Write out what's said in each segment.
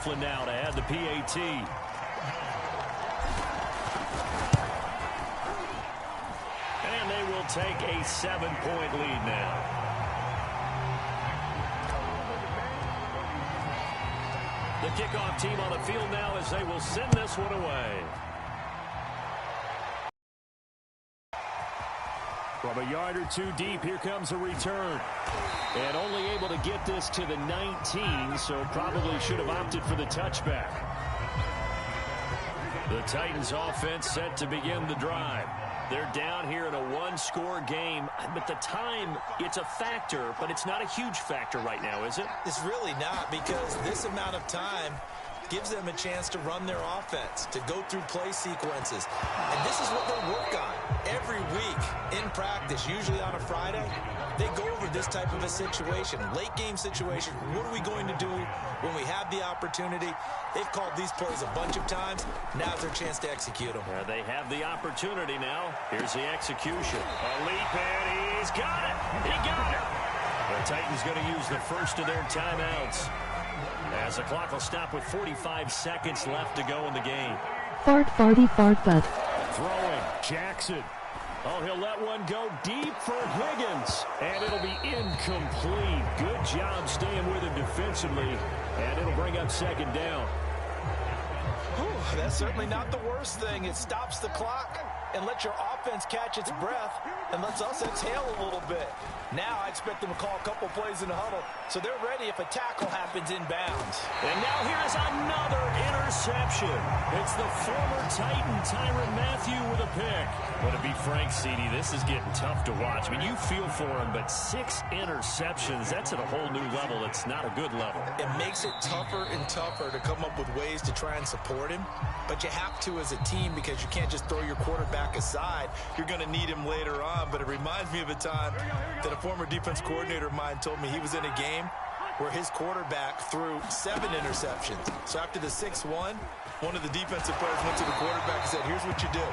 Coughlin now to add the PAT. And they will take a 7-point lead now. The kickoff team on the field now as they will send this one away. From a yard or two deep, here comes a return. And only able to get this to the 19, so probably should have opted for the touchback. The Titans offense set to begin the drive. They're down here in a one-score game. But the time, it's a factor, but it's not a huge factor right now, is it? It's really not, because this amount of time gives them a chance to run their offense, to go through play sequences. And this is what they'll work on every week in practice, usually on a Friday. They go over this type of a situation, late-game situation. What are we going to do when we have the opportunity? They've called these plays a bunch of times. Now's their chance to execute them. They have the opportunity now. Here's the execution. A leap, and he's got it. He got it. The Titans going to use the first of their timeouts, as the clock will stop with 45 seconds left to go in the game. Fart, butt. Throwing, Jackson. Oh, he'll let one go deep for Higgins, and it'll be incomplete. Good job staying with him defensively, and it'll bring up second down. Whew, that's certainly not the worst thing. It stops the clock and lets your offense catch its breath and lets us exhale a little bit. Now I expect them to call a couple plays in the huddle, so they're ready if a tackle happens inbounds. And now here's another interception. It's the former Titan, Tyrann Mathieu, with a pick. But to be frank, CD, this is getting tough to watch. I mean, you feel for him, but 6 interceptions, that's at a whole new level. It's not a good level. It makes it tougher and tougher to come up with ways to try and support him. But you have to as a team, because you can't just throw your quarterback aside. You're going to need him later on. But it reminds me of a time that a former defense coordinator of mine told me he was in a game where his quarterback threw 7 interceptions. So after the 6th one of the defensive players went to the quarterback and said, here's what you do.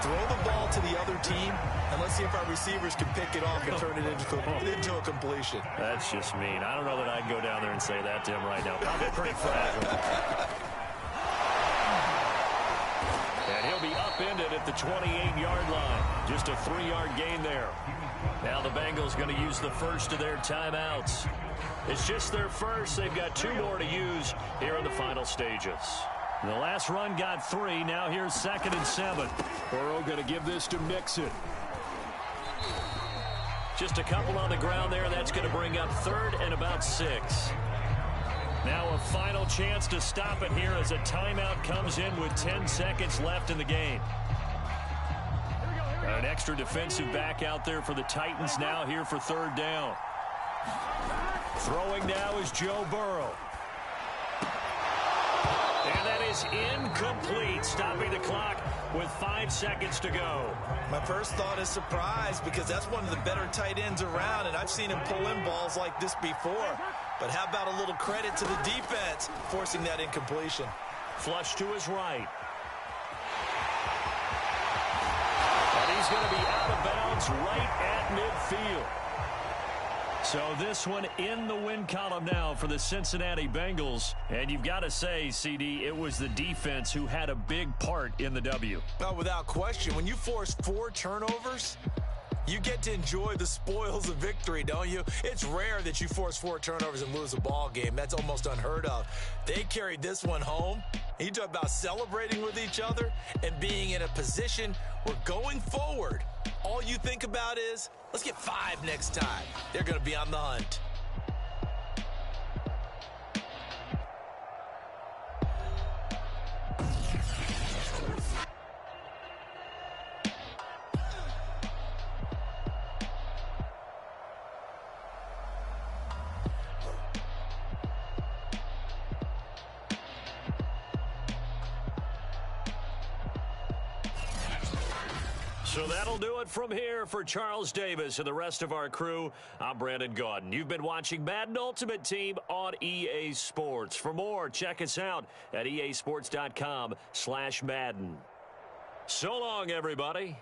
Throw the ball to the other team, and let's see if our receivers can pick it off and turn it into a completion. That's just mean. I don't know that I'd go down there and say that to him right now. Probably pretty fragile. And he'll be upended at the 28-yard line. Just a 3-yard gain there. Now the Bengals going to use the first of their timeouts. It's just their first. They've got 2 more to use here in the final stages. The last run got 3. Now here's 2nd and 7. Burrow going to give this to Mixon. Just a couple on the ground there. That's going to bring up 3rd and about 6. Now a final chance to stop it here as a timeout comes in with 10 seconds left in the game. An extra defensive back out there for the Titans now here for 3rd down. Throwing now is Joe Burrow. And that is incomplete, stopping the clock with 5 seconds to go. My first thought is surprise, because that's one of the better tight ends around, and I've seen him pull in balls like this before. But how about a little credit to the defense forcing that incompletion? Flush to his right. And he's going to be out of bounds right at midfield. So this one in the win column now for the Cincinnati Bengals. And you've got to say, CD, it was the defense who had a big part in the W. Oh, without question. When you force 4 turnovers, you get to enjoy the spoils of victory, don't you? It's rare that you force 4 turnovers and lose a ball game. That's almost unheard of. They carried this one home. And you talk about celebrating with each other and being in a position where going forward, all you think about is, let's get 5 next time. They're going to be on the hunt. So that'll do it from here for Charles Davis and the rest of our crew. I'm Brandon Gaudin. You've been watching Madden Ultimate Team on EA Sports. For more, check us out at easports.com/Madden. So long, everybody.